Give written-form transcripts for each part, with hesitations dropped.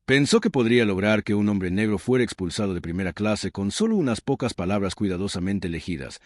Pensó que podría lograr que un hombre negro fuera expulsado de primera clase con solo unas pocas palabras cuidadosamente elegidas,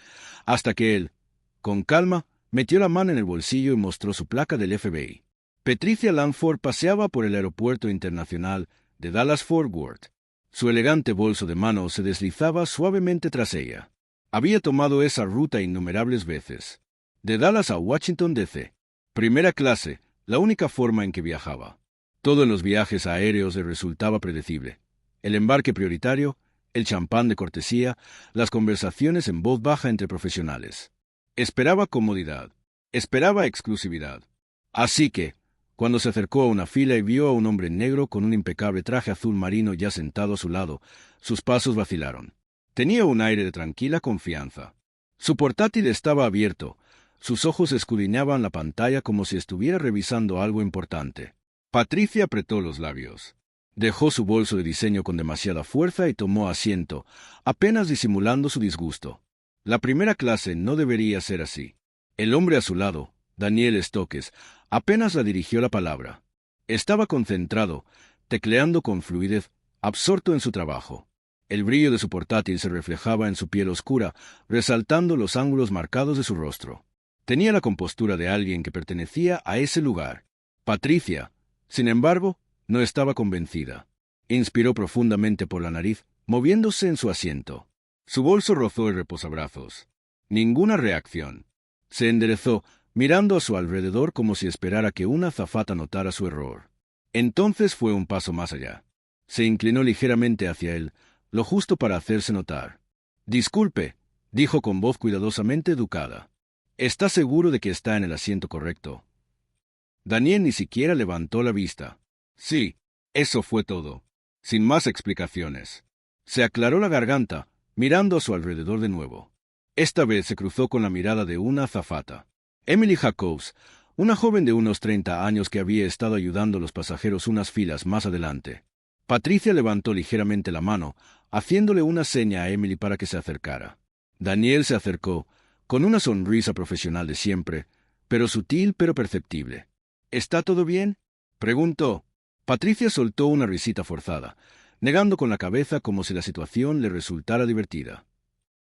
hasta que él, con calma, metió la mano en el bolsillo y mostró su placa del FBI. Patricia Langford paseaba por el aeropuerto internacional de Dallas-Fort Worth. Su elegante bolso de mano se deslizaba suavemente tras ella. Había tomado esa ruta innumerables veces. De Dallas a Washington, D.C. Primera clase, la única forma en que viajaba. Todo en los viajes aéreos le resultaba predecible. El embarque prioritario, el champán de cortesía, las conversaciones en voz baja entre profesionales. Esperaba comodidad. Esperaba exclusividad. Así que, cuando se acercó a una fila y vio a un hombre negro con un impecable traje azul marino ya sentado a su lado, sus pasos vacilaron. Tenía un aire de tranquila confianza. Su portátil estaba abierto. Sus ojos escudriñaban la pantalla como si estuviera revisando algo importante. Patricia apretó los labios. Dejó su bolso de diseño con demasiada fuerza y tomó asiento, apenas disimulando su disgusto. La primera clase no debería ser así. El hombre a su lado, Daniel Stokes, apenas la dirigió la palabra. Estaba concentrado, tecleando con fluidez, absorto en su trabajo. El brillo de su portátil se reflejaba en su piel oscura, resaltando los ángulos marcados de su rostro. Tenía la compostura de alguien que pertenecía a ese lugar. Patricia, sin embargo, no estaba convencida. Inspiró profundamente por la nariz, moviéndose en su asiento. Su bolso rozó el reposabrazos. Ninguna reacción. Se enderezó, mirando a su alrededor como si esperara que una azafata notara su error. Entonces fue un paso más allá. Se inclinó ligeramente hacia él, lo justo para hacerse notar. «Disculpe», dijo con voz cuidadosamente educada. «¿Está seguro de que está en el asiento correcto?» Daniel ni siquiera levantó la vista. Sí, eso fue todo. Sin más explicaciones. Se aclaró la garganta, mirando a su alrededor de nuevo. Esta vez se cruzó con la mirada de una azafata. Emily Jacobs, una joven de unos 30 años que había estado ayudando a los pasajeros unas filas más adelante. Patricia levantó ligeramente la mano, haciéndole una seña a Emily para que se acercara. Daniel se acercó, con una sonrisa profesional de siempre, pero sutil pero perceptible. «¿Está todo bien?», preguntó. Patricia soltó una risita forzada, negando con la cabeza como si la situación le resultara divertida.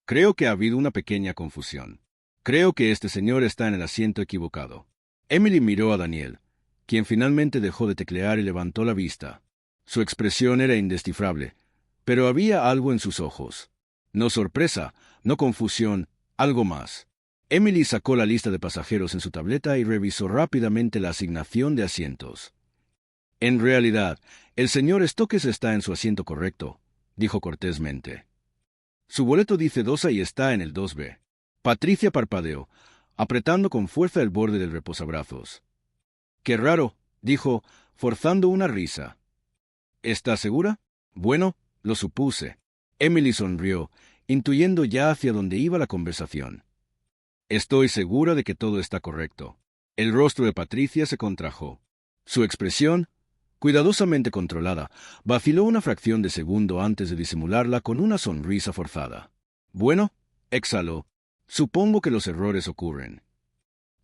«Creo que ha habido una pequeña confusión. Creo que este señor está en el asiento equivocado». Emily miró a Daniel, quien finalmente dejó de teclear y levantó la vista. Su expresión era indescifrable, pero había algo en sus ojos. No sorpresa, no confusión, algo más. Emily sacó la lista de pasajeros en su tableta y revisó rápidamente la asignación de asientos. «En realidad, el señor Stokes está en su asiento correcto», dijo cortésmente. «Su boleto dice 2A y está en el 2B». Patricia parpadeó, apretando con fuerza el borde del reposabrazos. «Qué raro», dijo, forzando una risa. «¿Está segura?» «Bueno, lo supuse». Emily sonrió, intuyendo ya hacia dónde iba la conversación. «Estoy segura de que todo está correcto». El rostro de Patricia se contrajo. Su expresión, cuidadosamente controlada, vaciló una fracción de segundo antes de disimularla con una sonrisa forzada. «Bueno», exhaló, «supongo que los errores ocurren».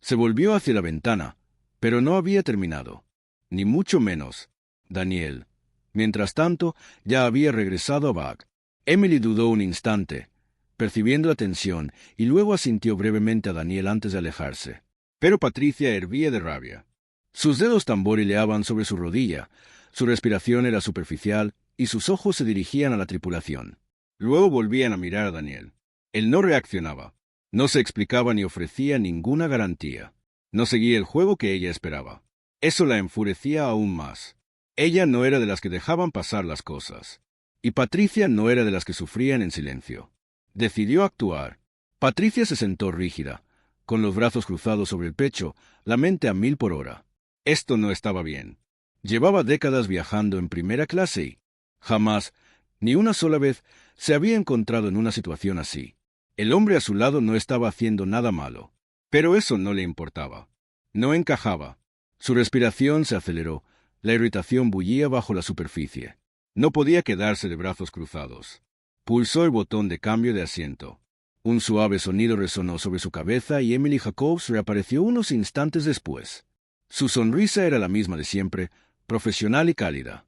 Se volvió hacia la ventana, pero no había terminado. Ni mucho menos. Daniel, mientras tanto, ya había regresado a Bag. Emily dudó un instante, percibiendo la tensión, y luego asintió brevemente a Daniel antes de alejarse. Pero Patricia hervía de rabia. Sus dedos tamborileaban sobre su rodilla, su respiración era superficial, y sus ojos se dirigían a la tripulación. Luego volvían a mirar a Daniel. Él no reaccionaba. No se explicaba ni ofrecía ninguna garantía. No seguía el juego que ella esperaba. Eso la enfurecía aún más. Ella no era de las que dejaban pasar las cosas. Y Patricia no era de las que sufrían en silencio. Decidió actuar. Patricia se sentó rígida, con los brazos cruzados sobre el pecho, la mente a 1000 por hora. Esto no estaba bien. Llevaba décadas viajando en primera clase y jamás, ni una sola vez, se había encontrado en una situación así. El hombre a su lado no estaba haciendo nada malo, pero eso no le importaba. No encajaba. Su respiración se aceleró, la irritación bullía bajo la superficie. No podía quedarse de brazos cruzados. Pulsó el botón de cambio de asiento. Un suave sonido resonó sobre su cabeza y Emily Jacobs reapareció unos instantes después. Su sonrisa era la misma de siempre, profesional y cálida.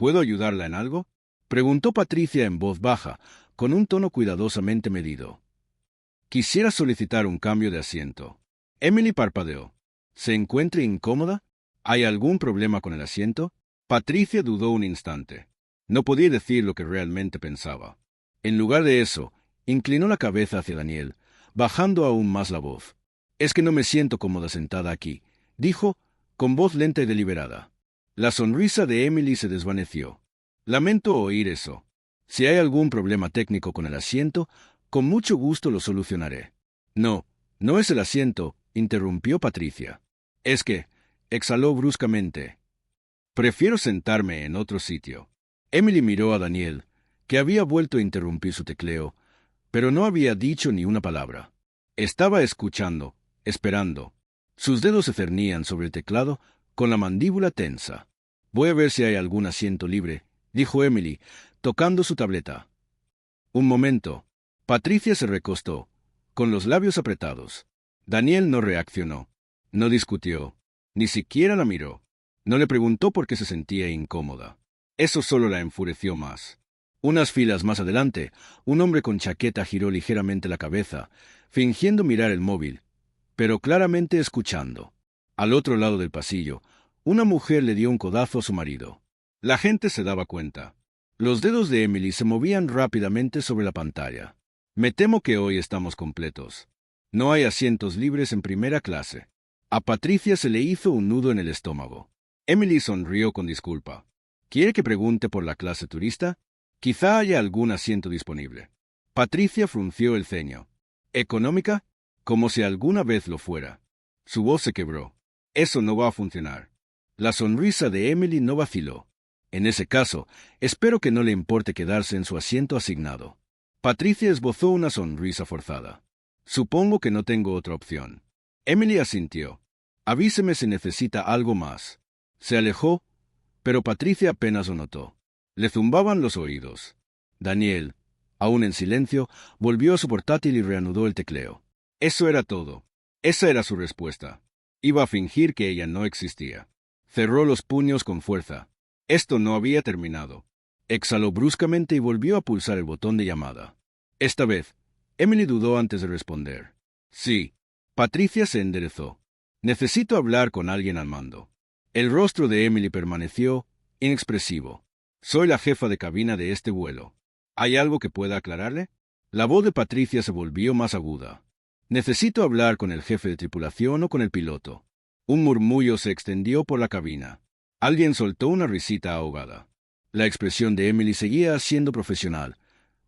¿Puedo ayudarla en algo? Preguntó Patricia en voz baja, con un tono cuidadosamente medido. Quisiera solicitar un cambio de asiento. Emily parpadeó. ¿Se encuentra incómoda? ¿Hay algún problema con el asiento? Patricia dudó un instante. No podía decir lo que realmente pensaba. En lugar de eso, inclinó la cabeza hacia Daniel, bajando aún más la voz. «Es que no me siento cómoda sentada aquí», dijo, con voz lenta y deliberada. La sonrisa de Emily se desvaneció. «Lamento oír eso. Si hay algún problema técnico con el asiento, con mucho gusto lo solucionaré». «No, no es el asiento», interrumpió Patricia. «Es que», exhaló bruscamente, «prefiero sentarme en otro sitio». Emily miró a Daniel, que había vuelto a interrumpir su tecleo, pero no había dicho ni una palabra. Estaba escuchando, esperando. Sus dedos se cernían sobre el teclado con la mandíbula tensa. «Voy a ver si hay algún asiento libre», dijo Emily, tocando su tableta. Un momento. Patricia se recostó, con los labios apretados. Daniel no reaccionó. No discutió. Ni siquiera la miró. No le preguntó por qué se sentía incómoda. Eso solo la enfureció más. Unas filas más adelante, un hombre con chaqueta giró ligeramente la cabeza, fingiendo mirar el móvil, pero claramente escuchando. Al otro lado del pasillo, una mujer le dio un codazo a su marido. La gente se daba cuenta. Los dedos de Emily se movían rápidamente sobre la pantalla. «Me temo que hoy estamos completos. No hay asientos libres en primera clase». A Patricia se le hizo un nudo en el estómago. Emily sonrió con disculpa. «¿Quiere que pregunte por la clase turista? Quizá haya algún asiento disponible». Patricia frunció el ceño. «¿Económica? Como si alguna vez lo fuera». Su voz se quebró. «Eso no va a funcionar». La sonrisa de Emily no vaciló. «En ese caso, espero que no le importe quedarse en su asiento asignado». Patricia esbozó una sonrisa forzada. «Supongo que no tengo otra opción». Emily asintió. «Avíseme si necesita algo más». Se alejó, pero Patricia apenas lo notó. Le zumbaban los oídos. Daniel, aún en silencio, volvió a su portátil y reanudó el tecleo. Eso era todo. Esa era su respuesta. Iba a fingir que ella no existía. Cerró los puños con fuerza. Esto no había terminado. Exhaló bruscamente y volvió a pulsar el botón de llamada. Esta vez, Emily dudó antes de responder. «Sí». Patricia se enderezó. «Necesito hablar con alguien al mando». El rostro de Emily permaneció inexpresivo. «Soy la jefa de cabina de este vuelo. ¿Hay algo que pueda aclararle?» La voz de Patricia se volvió más aguda. «Necesito hablar con el jefe de tripulación o con el piloto». Un murmullo se extendió por la cabina. Alguien soltó una risita ahogada. La expresión de Emily seguía siendo profesional,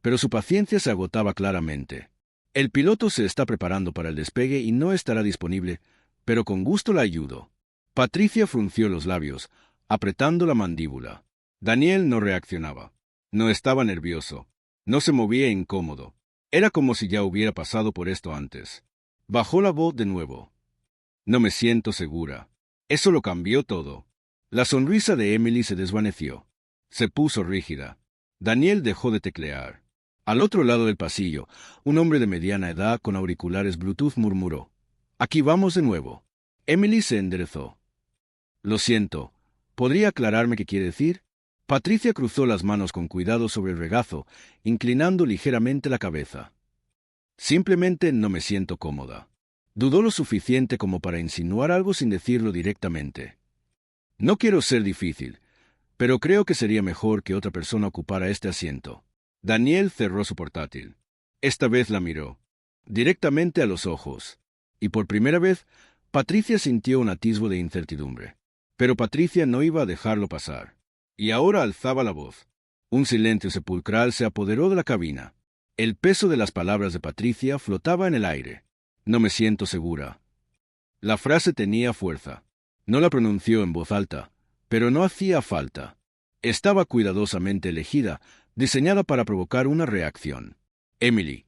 pero su paciencia se agotaba claramente. «El piloto se está preparando para el despegue y no estará disponible, pero con gusto la ayudo». Patricia frunció los labios, apretando la mandíbula. Daniel no reaccionaba. No estaba nervioso. No se movía incómodo. Era como si ya hubiera pasado por esto antes. Bajó la voz de nuevo. «No me siento segura». Eso lo cambió todo. La sonrisa de Emily se desvaneció. Se puso rígida. Daniel dejó de teclear. Al otro lado del pasillo, un hombre de mediana edad con auriculares Bluetooth murmuró. «Aquí vamos de nuevo». Emily se enderezó. «Lo siento. ¿Podría aclararme qué quiere decir?» Patricia cruzó las manos con cuidado sobre el regazo, inclinando ligeramente la cabeza. «Simplemente no me siento cómoda». Dudó lo suficiente como para insinuar algo sin decirlo directamente. «No quiero ser difícil, pero creo que sería mejor que otra persona ocupara este asiento». Daniel cerró su portátil. Esta vez la miró, directamente a los ojos, y por primera vez, Patricia sintió un atisbo de incertidumbre. Pero Patricia no iba a dejarlo pasar. Y ahora alzaba la voz. Un silencio sepulcral se apoderó de la cabina. El peso de las palabras de Patricia flotaba en el aire. «No me siento segura». La frase tenía fuerza. No la pronunció en voz alta, pero no hacía falta. Estaba cuidadosamente elegida, diseñada para provocar una reacción. Emily,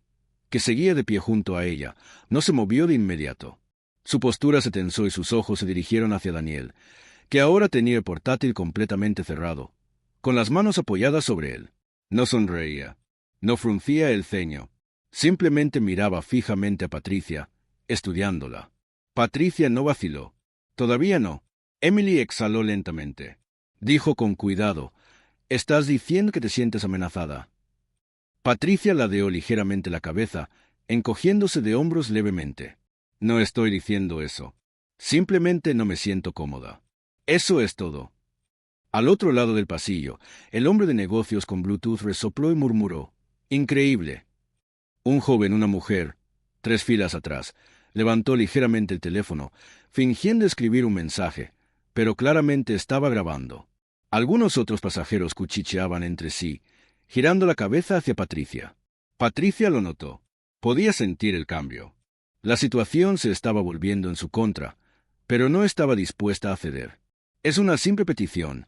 que seguía de pie junto a ella, no se movió de inmediato. Su postura se tensó y sus ojos se dirigieron hacia Daniel, que ahora tenía el portátil completamente cerrado, con las manos apoyadas sobre él. No sonreía, no fruncía el ceño, simplemente miraba fijamente a Patricia, estudiándola. Patricia no vaciló. «Todavía no». Emily exhaló lentamente. Dijo con cuidado, Estás diciendo que te sientes amenazada. Patricia ladeó ligeramente la cabeza, encogiéndose de hombros levemente. No estoy diciendo eso. Simplemente no me siento cómoda. Eso es todo. Al otro lado del pasillo, el hombre de negocios con Bluetooth resopló y murmuró. Increíble. Un joven, una mujer, 3 filas atrás, levantó ligeramente el teléfono, fingiendo escribir un mensaje, pero claramente estaba grabando. Algunos otros pasajeros cuchicheaban entre sí, girando la cabeza hacia Patricia. Patricia lo notó. Podía sentir el cambio. La situación se estaba volviendo en su contra, pero no estaba dispuesta a ceder. Es una simple petición,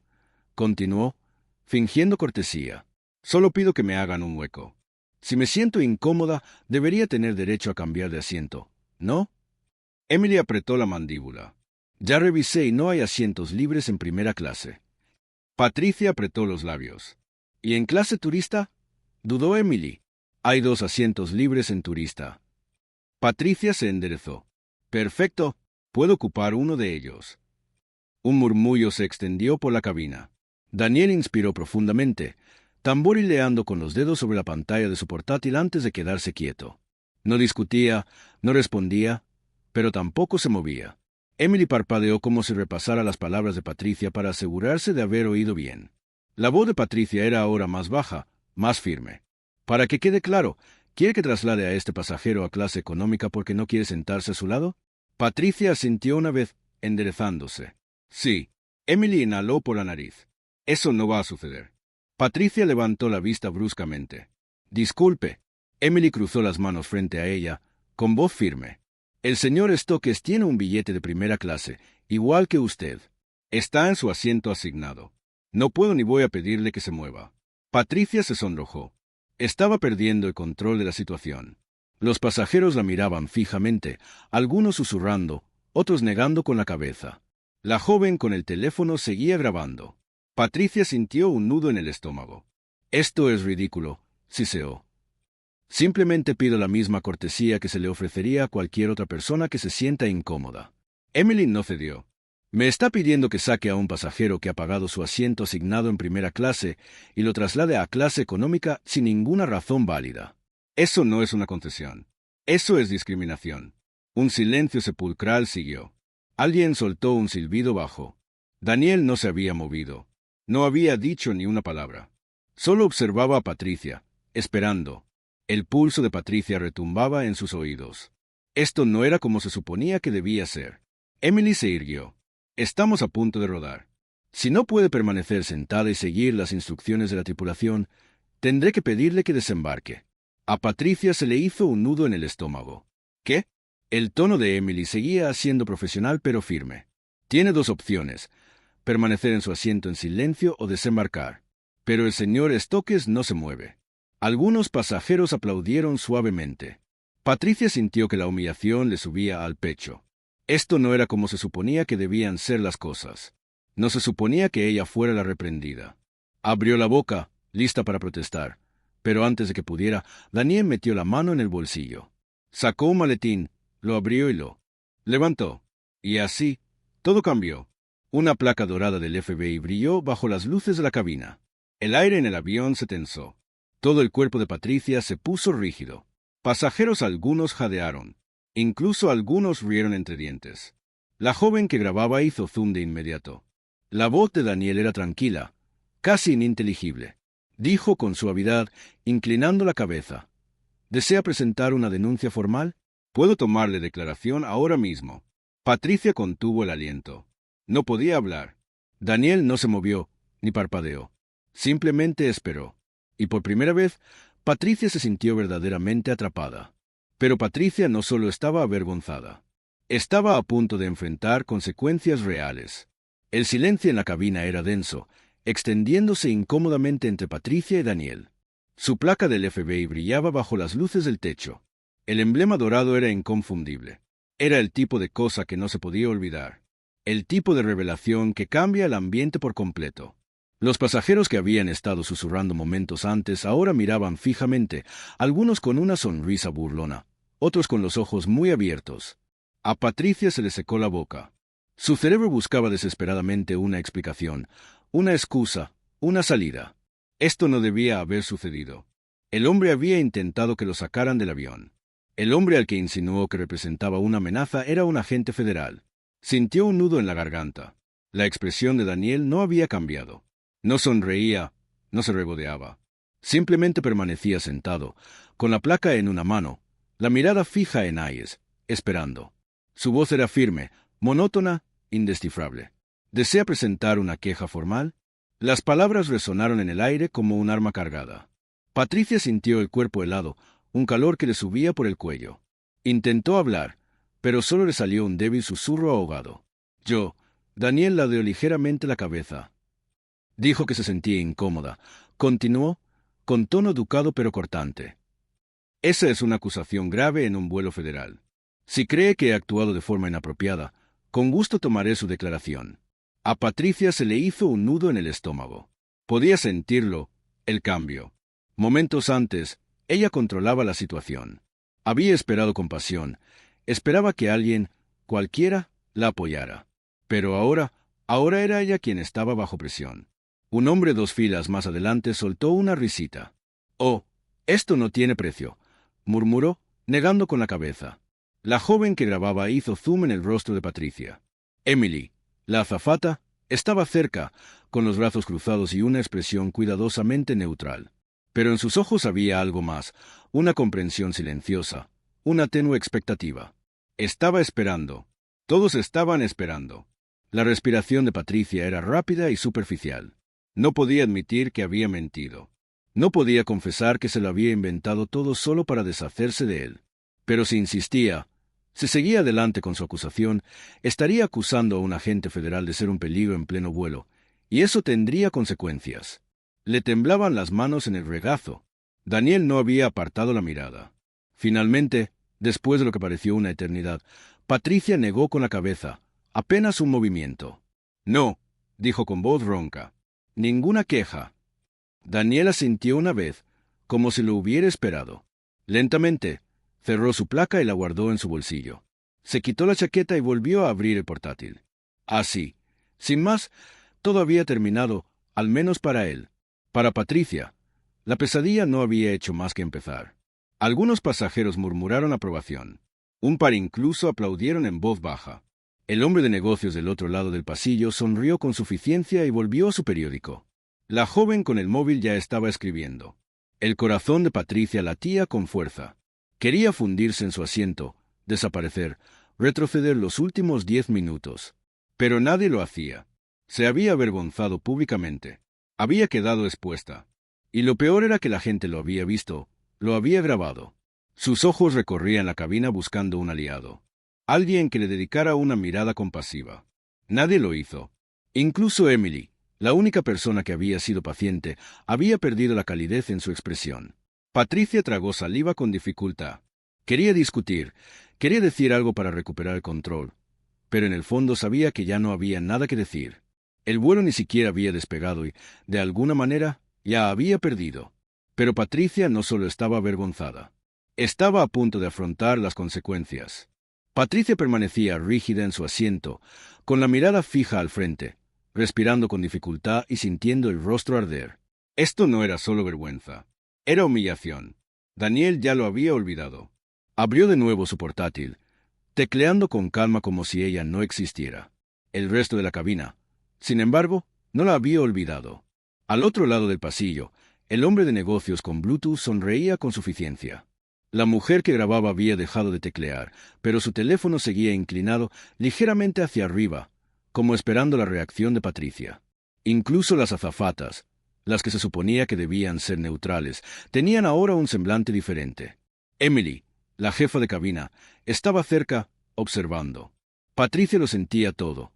continuó, fingiendo cortesía. Solo pido que me hagan un hueco. Si me siento incómoda, debería tener derecho a cambiar de asiento, ¿no? Emily apretó la mandíbula. Ya revisé y no hay asientos libres en primera clase. Patricia apretó los labios. ¿Y en clase turista? Dudó Emily. Hay 2 asientos libres en turista. Patricia se enderezó. Perfecto, puedo ocupar uno de ellos. Un murmullo se extendió por la cabina. Daniel inspiró profundamente, tamborileando con los dedos sobre la pantalla de su portátil antes de quedarse quieto. No discutía, no respondía, pero tampoco se movía. Emily parpadeó como si repasara las palabras de Patricia para asegurarse de haber oído bien. La voz de Patricia era ahora más baja, más firme. Para que quede claro, ¿quiere que traslade a este pasajero a clase económica porque no quiere sentarse a su lado? Patricia asintió una vez, enderezándose. Sí. Emily inhaló por la nariz. Eso no va a suceder. Patricia levantó la vista bruscamente. Disculpe. Emily cruzó las manos frente a ella, con voz firme. El señor Stokes tiene un billete de primera clase, igual que usted. Está en su asiento asignado. No puedo ni voy a pedirle que se mueva. Patricia se sonrojó. Estaba perdiendo el control de la situación. Los pasajeros la miraban fijamente, algunos susurrando, otros negando con la cabeza. La joven con el teléfono seguía grabando. Patricia sintió un nudo en el estómago. Esto es ridículo, siseó. Simplemente pido la misma cortesía que se le ofrecería a cualquier otra persona que se sienta incómoda. Emily no cedió. Me está pidiendo que saque a un pasajero que ha pagado su asiento asignado en primera clase y lo traslade a clase económica sin ninguna razón válida. Eso no es una concesión. Eso es discriminación. Un silencio sepulcral siguió. Alguien soltó un silbido bajo. Daniel no se había movido. No había dicho ni una palabra. Solo observaba a Patricia, esperando. El pulso de Patricia retumbaba en sus oídos. Esto no era como se suponía que debía ser. Emily se irguió. Estamos a punto de rodar. Si no puede permanecer sentada y seguir las instrucciones de la tripulación, tendré que pedirle que desembarque. A Patricia se le hizo un nudo en el estómago. ¿Qué? El tono de Emily seguía siendo profesional pero firme. Tiene 2 opciones: permanecer en su asiento en silencio o desembarcar. Pero el señor Stokes no se mueve. Algunos pasajeros aplaudieron suavemente. Patricia sintió que la humillación le subía al pecho. Esto no era como se suponía que debían ser las cosas. No se suponía que ella fuera la reprendida. Abrió la boca, lista para protestar, pero antes de que pudiera, Daniel metió la mano en el bolsillo. Sacó un maletín, lo abrió y lo levantó. Y así, todo cambió. Una placa dorada del FBI brilló bajo las luces de la cabina. El aire en el avión se tensó. Todo el cuerpo de Patricia se puso rígido. Pasajeros algunos jadearon. Incluso algunos rieron entre dientes. La joven que grababa hizo zoom de inmediato. La voz de Daniel era tranquila, casi ininteligible. Dijo con suavidad, inclinando la cabeza. ¿Desea presentar una denuncia formal? Puedo tomarle declaración ahora mismo. Patricia contuvo el aliento. No podía hablar. Daniel no se movió, ni parpadeó. Simplemente esperó. Y por primera vez, Patricia se sintió verdaderamente atrapada. Pero Patricia no solo estaba avergonzada. Estaba a punto de enfrentar consecuencias reales. El silencio en la cabina era denso, extendiéndose incómodamente entre Patricia y Daniel. Su placa del FBI brillaba bajo las luces del techo. El emblema dorado era inconfundible. Era el tipo de cosa que no se podía olvidar. El tipo de revelación que cambia el ambiente por completo. Los pasajeros que habían estado susurrando momentos antes ahora miraban fijamente, algunos con una sonrisa burlona, otros con los ojos muy abiertos. A Patricia se le secó la boca. Su cerebro buscaba desesperadamente una explicación, una excusa, una salida. Esto no debía haber sucedido. El hombre había intentado que lo sacaran del avión. El hombre al que insinuó que representaba una amenaza era un agente federal. Sintió un nudo en la garganta. La expresión de Daniel no había cambiado. No sonreía, no se regodeaba. Simplemente permanecía sentado, con la placa en una mano, la mirada fija en Hayes, esperando. Su voz era firme, monótona, indescifrable. ¿Desea presentar una queja formal? Las palabras resonaron en el aire como un arma cargada. Patricia sintió el cuerpo helado, un calor que le subía por el cuello. Intentó hablar, pero solo le salió un débil susurro ahogado. Daniel ladeó ligeramente la cabeza. Dijo que se sentía incómoda. Continuó, con tono educado pero cortante. Esa es una acusación grave en un vuelo federal. Si cree que he actuado de forma inapropiada, con gusto tomaré su declaración. A Patricia se le hizo un nudo en el estómago. Podía sentirlo, el cambio. Momentos antes, ella controlaba la situación. Había esperado con pasión. Esperaba que alguien, cualquiera, la apoyara. Pero ahora era ella quien estaba bajo presión. Un hombre 2 filas más adelante soltó una risita. «Oh, esto no tiene precio», murmuró, negando con la cabeza. La joven que grababa hizo zoom en el rostro de Patricia. Emily, la azafata, estaba cerca, con los brazos cruzados y una expresión cuidadosamente neutral. Pero en sus ojos había algo más, una comprensión silenciosa, una tenue expectativa. Estaba esperando. Todos estaban esperando. La respiración de Patricia era rápida y superficial. No podía admitir que había mentido. No podía confesar que se lo había inventado todo solo para deshacerse de él. Pero si insistía, si seguía adelante con su acusación, estaría acusando a un agente federal de ser un peligro en pleno vuelo, y eso tendría consecuencias. Le temblaban las manos en el regazo. Daniel no había apartado la mirada. Finalmente, después de lo que pareció una eternidad, Patricia negó con la cabeza, apenas un movimiento. «No», dijo con voz ronca. «Ninguna queja». Daniel asintió una vez, como si lo hubiera esperado. Lentamente, cerró su placa y la guardó en su bolsillo. Se quitó la chaqueta y volvió a abrir el portátil. Así, sin más, todo había terminado, al menos para él. Para Patricia, la pesadilla no había hecho más que empezar. Algunos pasajeros murmuraron aprobación. Un par incluso aplaudieron en voz baja. El hombre de negocios del otro lado del pasillo sonrió con suficiencia y volvió a su periódico. La joven con el móvil ya estaba escribiendo. El corazón de Patricia latía con fuerza. Quería fundirse en su asiento, desaparecer, retroceder los últimos 10 minutos. Pero nadie lo hacía. Se había avergonzado públicamente. Había quedado expuesta. Y lo peor era que la gente lo había visto, lo había grabado. Sus ojos recorrían la cabina buscando un aliado. Alguien que le dedicara una mirada compasiva. Nadie lo hizo. Incluso Emily, la única persona que había sido paciente, había perdido la calidez en su expresión. Patricia tragó saliva con dificultad. Quería discutir, quería decir algo para recuperar el control, pero en el fondo sabía que ya no había nada que decir. El vuelo ni siquiera había despegado y, de alguna manera, ya había perdido. Pero Patricia no solo estaba avergonzada. Estaba a punto de afrontar las consecuencias. Patricia permanecía rígida en su asiento, con la mirada fija al frente, respirando con dificultad y sintiendo el rostro arder. Esto no era solo vergüenza. Era humillación. Daniel ya lo había olvidado. Abrió de nuevo su portátil, tecleando con calma como si ella no existiera. El resto de la cabina, sin embargo, no la había olvidado. Al otro lado del pasillo, el hombre de negocios con Bluetooth sonreía con suficiencia. La mujer que grababa había dejado de teclear, pero su teléfono seguía inclinado ligeramente hacia arriba, como esperando la reacción de Patricia. Incluso las azafatas, las que se suponía que debían ser neutrales, tenían ahora un semblante diferente. Emily, la jefa de cabina, estaba cerca, observando. Patricia lo sentía todo.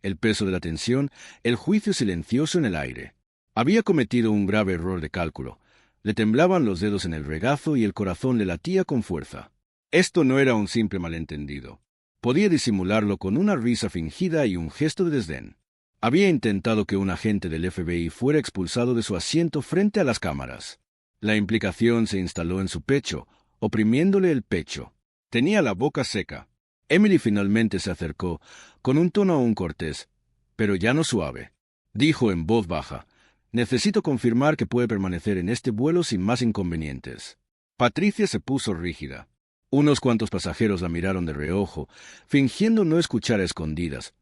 El peso de la tensión, el juicio silencioso en el aire. Había cometido un grave error de cálculo. Le temblaban los dedos en el regazo y el corazón le latía con fuerza. Esto no era un simple malentendido. Podía disimularlo con una risa fingida y un gesto de desdén. Había intentado que un agente del FBI fuera expulsado de su asiento frente a las cámaras. La implicación se instaló en su pecho, oprimiéndole el pecho. Tenía la boca seca. Emily finalmente se acercó, con un tono aún cortés, pero ya no suave. Dijo en voz baja, Necesito confirmar que puede permanecer en este vuelo sin más inconvenientes. Patricia se puso rígida. Unos cuantos pasajeros la miraron de reojo, fingiendo no escuchar a escondidas,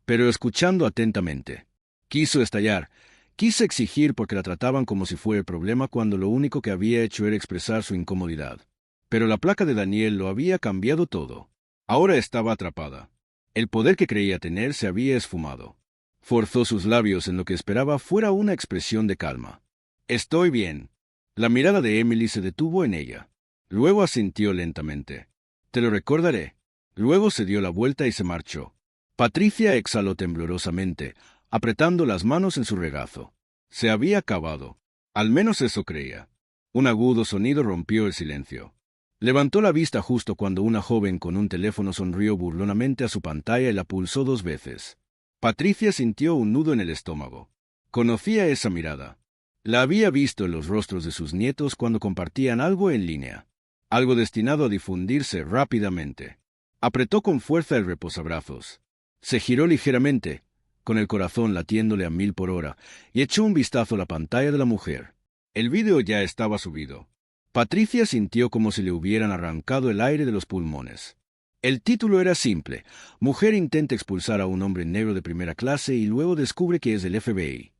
pero escuchando atentamente. Quiso estallar, quiso exigir porque la trataban como si fuera el problema cuando lo único que había hecho era expresar su incomodidad. Pero la placa de Daniel lo había cambiado todo. Ahora estaba atrapada. El poder que creía tener se había esfumado. Forzó sus labios en lo que esperaba fuera una expresión de calma. «Estoy bien». La mirada de Emily se detuvo en ella. Luego asintió lentamente. «Te lo recordaré». Luego se dio la vuelta y se marchó. Patricia exhaló temblorosamente, apretando las manos en su regazo. Se había acabado. Al menos eso creía. Un agudo sonido rompió el silencio. Levantó la vista justo cuando una joven con un teléfono sonrió burlonamente a su pantalla y la pulsó 2 veces. Patricia sintió un nudo en el estómago. Conocía esa mirada. La había visto en los rostros de sus nietos cuando compartían algo en línea. Algo destinado a difundirse rápidamente. Apretó con fuerza el reposabrazos. Se giró ligeramente, con el corazón latiéndole a 1000 por hora, y echó un vistazo a la pantalla de la mujer. El vídeo ya estaba subido. Patricia sintió como si le hubieran arrancado el aire de los pulmones. El título era simple: Mujer intenta expulsar a un hombre negro de primera clase y luego descubre que es del FBI.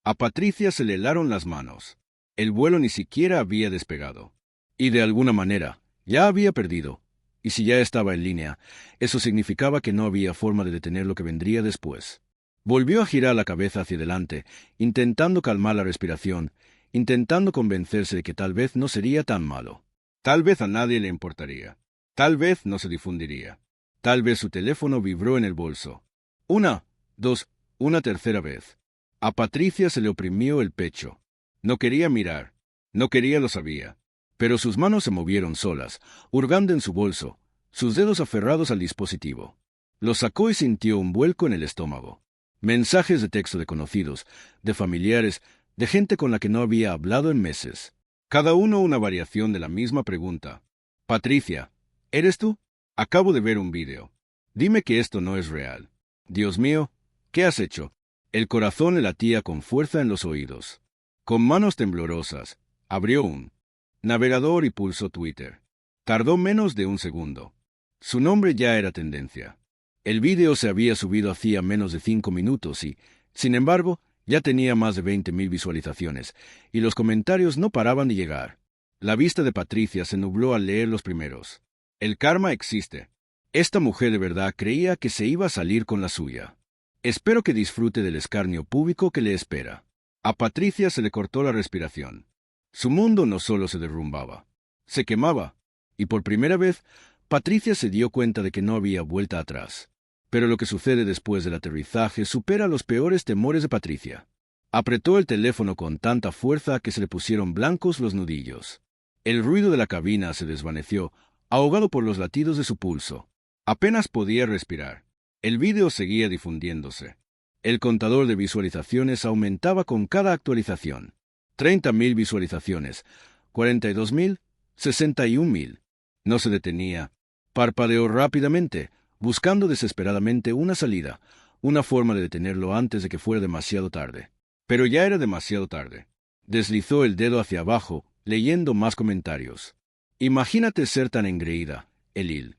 A Patricia se le helaron las manos. El vuelo ni siquiera había despegado. Y de alguna manera, ya había perdido. Y si ya estaba en línea, eso significaba que no había forma de detener lo que vendría después. Volvió a girar la cabeza hacia adelante, intentando calmar la respiración, intentando convencerse de que tal vez no sería tan malo. Tal vez a nadie le importaría. Tal vez no se difundiría. Tal vez su teléfono vibró en el bolso. 1, 2, una tercera vez. A Patricia se le oprimió el pecho. No quería mirar. No quería, lo sabía. Pero sus manos se movieron solas, hurgando en su bolso, sus dedos aferrados al dispositivo. Lo sacó y sintió un vuelco en el estómago. Mensajes de texto de conocidos, de familiares, de gente con la que no había hablado en meses. Cada uno una variación de la misma pregunta. Patricia, ¿eres tú? Acabo de ver un vídeo. Dime que esto no es real. Dios mío, ¿qué has hecho? El corazón le latía con fuerza en los oídos. Con manos temblorosas, abrió un navegador y pulsó Twitter. Tardó menos de un segundo. Su nombre ya era tendencia. El vídeo se había subido hacía menos de 5 minutos y, sin embargo, ya tenía más de 20.000 visualizaciones, y los comentarios no paraban de llegar. La vista de Patricia se nubló al leer los primeros. El karma existe. Esta mujer de verdad creía que se iba a salir con la suya. Espero que disfrute del escarnio público que le espera. A Patricia se le cortó la respiración. Su mundo no solo se derrumbaba, se quemaba, y por primera vez, Patricia se dio cuenta de que no había vuelta atrás. Pero lo que sucede después del aterrizaje supera los peores temores de Patricia. Apretó el teléfono con tanta fuerza que se le pusieron blancos los nudillos. El ruido de la cabina se desvaneció, ahogado por los latidos de su pulso. Apenas podía respirar. El vídeo seguía difundiéndose. El contador de visualizaciones aumentaba con cada actualización. 30.000 visualizaciones, 42.000, 61.000. No se detenía. Parpadeó rápidamente, buscando desesperadamente una salida, una forma de detenerlo antes de que fuera demasiado tarde. Pero ya era demasiado tarde. Deslizó el dedo hacia abajo, leyendo más comentarios. Imagínate ser tan engreída, Elil.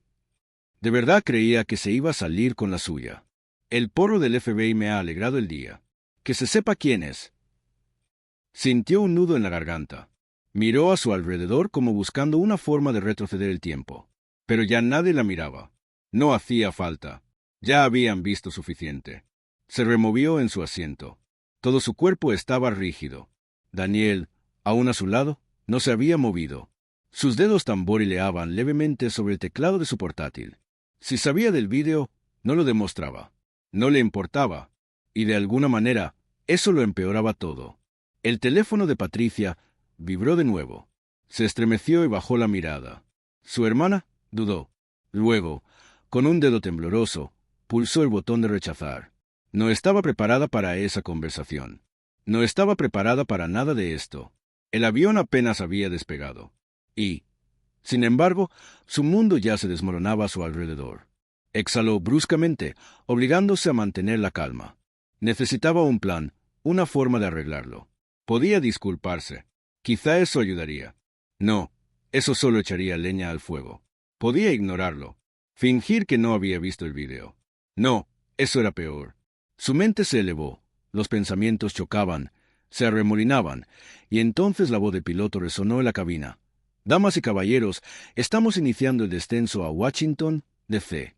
De verdad creía que se iba a salir con la suya. El porro del FBI me ha alegrado el día. Que se sepa quién es. Sintió un nudo en la garganta. Miró a su alrededor como buscando una forma de retroceder el tiempo. Pero ya nadie la miraba. No hacía falta. Ya habían visto suficiente. Se removió en su asiento. Todo su cuerpo estaba rígido. Daniel, aún a su lado, no se había movido. Sus dedos tamborileaban levemente sobre el teclado de su portátil. Si sabía del vídeo, no lo demostraba. No le importaba. Y de alguna manera, eso lo empeoraba todo. El teléfono de Patricia vibró de nuevo. Se estremeció y bajó la mirada. Su hermana dudó. Luego, con un dedo tembloroso, pulsó el botón de rechazar. No estaba preparada para esa conversación. No estaba preparada para nada de esto. El avión apenas había despegado. Y, sin embargo, su mundo ya se desmoronaba a su alrededor. Exhaló bruscamente, obligándose a mantener la calma. Necesitaba un plan, una forma de arreglarlo. Podía disculparse. Quizá eso ayudaría. No, eso solo echaría leña al fuego. Podía ignorarlo. Fingir que no había visto el video. No, eso era peor. Su mente se elevó, los pensamientos chocaban, se arremolinaban, y entonces la voz de piloto resonó en la cabina. Damas y caballeros, estamos iniciando el descenso a Washington, D.C.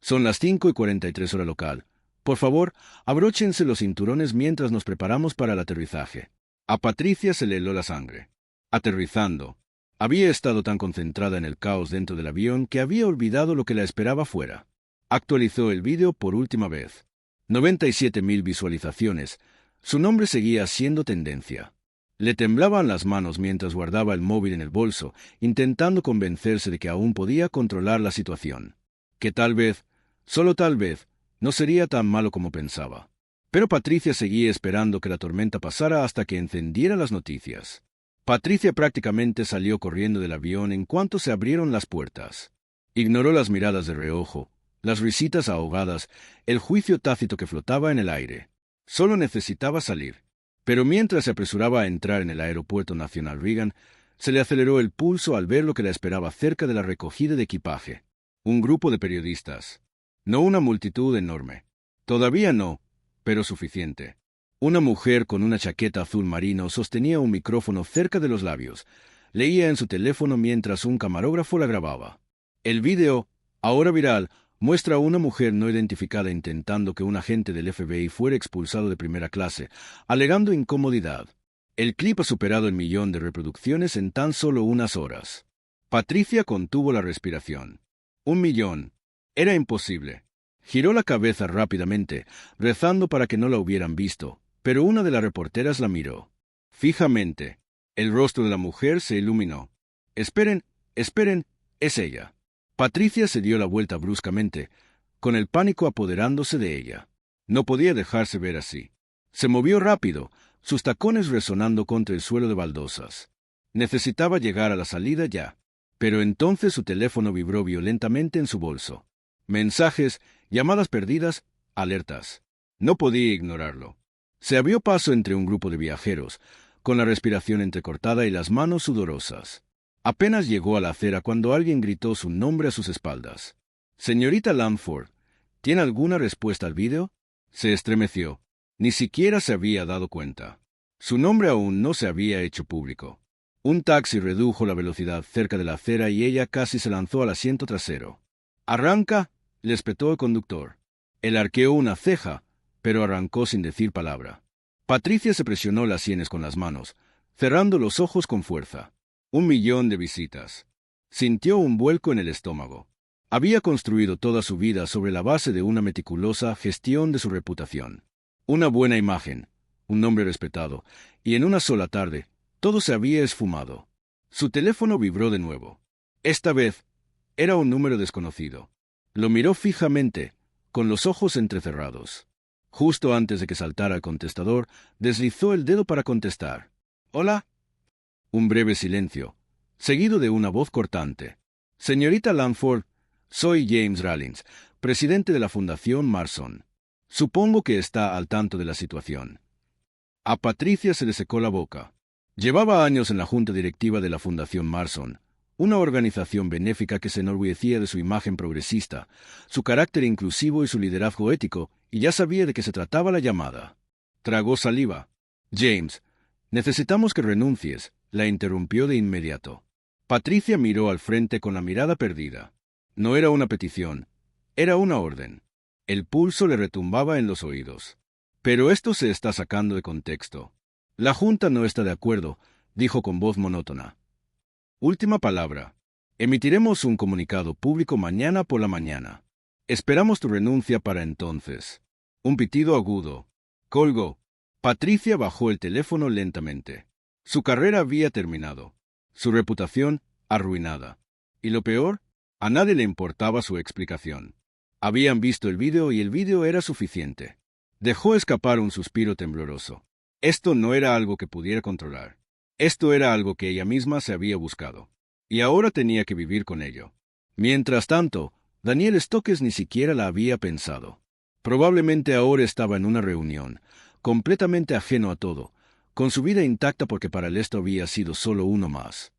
Son las 5:43 hora local. Por favor, abróchense los cinturones mientras nos preparamos para el aterrizaje. A Patricia se le heló la sangre. Aterrizando. Había estado tan concentrada en el caos dentro del avión que había olvidado lo que la esperaba fuera. Actualizó el vídeo por última vez. 97.000 visualizaciones. Su nombre seguía siendo tendencia. Le temblaban las manos mientras guardaba el móvil en el bolso, intentando convencerse de que aún podía controlar la situación. Que tal vez, solo tal vez, no sería tan malo como pensaba. Pero Patricia seguía esperando que la tormenta pasara hasta que encendiera las noticias. Patricia prácticamente salió corriendo del avión en cuanto se abrieron las puertas. Ignoró las miradas de reojo, las risitas ahogadas, el juicio tácito que flotaba en el aire. Solo necesitaba salir. Pero mientras se apresuraba a entrar en el Aeropuerto Nacional Reagan, se le aceleró el pulso al ver lo que la esperaba cerca de la recogida de equipaje. Un grupo de periodistas. No una multitud enorme. Todavía no, pero suficiente. Una mujer con una chaqueta azul marino sostenía un micrófono cerca de los labios. Leía en su teléfono mientras un camarógrafo la grababa. El vídeo, ahora viral, muestra a una mujer no identificada intentando que un agente del FBI fuera expulsado de primera clase, alegando incomodidad. El clip ha superado el 1.000.000 de reproducciones en tan solo unas horas. Patricia contuvo la respiración. 1.000.000. Era imposible. Giró la cabeza rápidamente, rezando para que no la hubieran visto, pero una de las reporteras la miró. Fijamente. El rostro de la mujer se iluminó. Esperen, esperen, es ella. Patricia se dio la vuelta bruscamente, con el pánico apoderándose de ella. No podía dejarse ver así. Se movió rápido, sus tacones resonando contra el suelo de baldosas. Necesitaba llegar a la salida ya. Pero entonces su teléfono vibró violentamente en su bolso. Mensajes, llamadas perdidas, alertas. No podía ignorarlo. Se abrió paso entre un grupo de viajeros, con la respiración entrecortada y las manos sudorosas. Apenas llegó a la acera cuando alguien gritó su nombre a sus espaldas. «Señorita Langford, ¿tiene alguna respuesta al vídeo?» Se estremeció. Ni siquiera se había dado cuenta. Su nombre aún no se había hecho público. Un taxi redujo la velocidad cerca de la acera y ella casi se lanzó al asiento trasero. «¡Arranca!», le espetó el conductor. Él arqueó una ceja, pero arrancó sin decir palabra. Patricia se presionó las sienes con las manos, cerrando los ojos con fuerza. 1.000.000 de visitas. Sintió un vuelco en el estómago. Había construido toda su vida sobre la base de una meticulosa gestión de su reputación. Una buena imagen, un nombre respetado, y en una sola tarde, todo se había esfumado. Su teléfono vibró de nuevo. Esta vez, era un número desconocido. Lo miró fijamente, con los ojos entrecerrados. Justo antes de que saltara el contestador, deslizó el dedo para contestar. «¿Hola?» Un breve silencio, seguido de una voz cortante. «Señorita Langford, soy James Rawlins, presidente de la Fundación Marson. Supongo que está al tanto de la situación». A Patricia se le secó la boca. Llevaba años en la junta directiva de la Fundación Marson, una organización benéfica que se enorgullecía de su imagen progresista, su carácter inclusivo y su liderazgo ético, y ya sabía de qué se trataba la llamada. Tragó saliva. «James, necesitamos que renuncies», la interrumpió de inmediato. Patricia miró al frente con la mirada perdida. No era una petición, era una orden. El pulso le retumbaba en los oídos. «Pero esto se está sacando de contexto. La Junta no está de acuerdo», dijo con voz monótona. «Última palabra. Emitiremos un comunicado público mañana por la mañana. Esperamos tu renuncia para entonces». Un pitido agudo. Colgó. Patricia bajó el teléfono lentamente. Su carrera había terminado. Su reputación, arruinada. Y lo peor, a nadie le importaba su explicación. Habían visto el vídeo y el vídeo era suficiente. Dejó escapar un suspiro tembloroso. Esto no era algo que pudiera controlar. Esto era algo que ella misma se había buscado. Y ahora tenía que vivir con ello. Mientras tanto, Daniel Stokes ni siquiera la había pensado. Probablemente ahora estaba en una reunión, completamente ajeno a todo, con su vida intacta porque para él esto había sido solo uno más.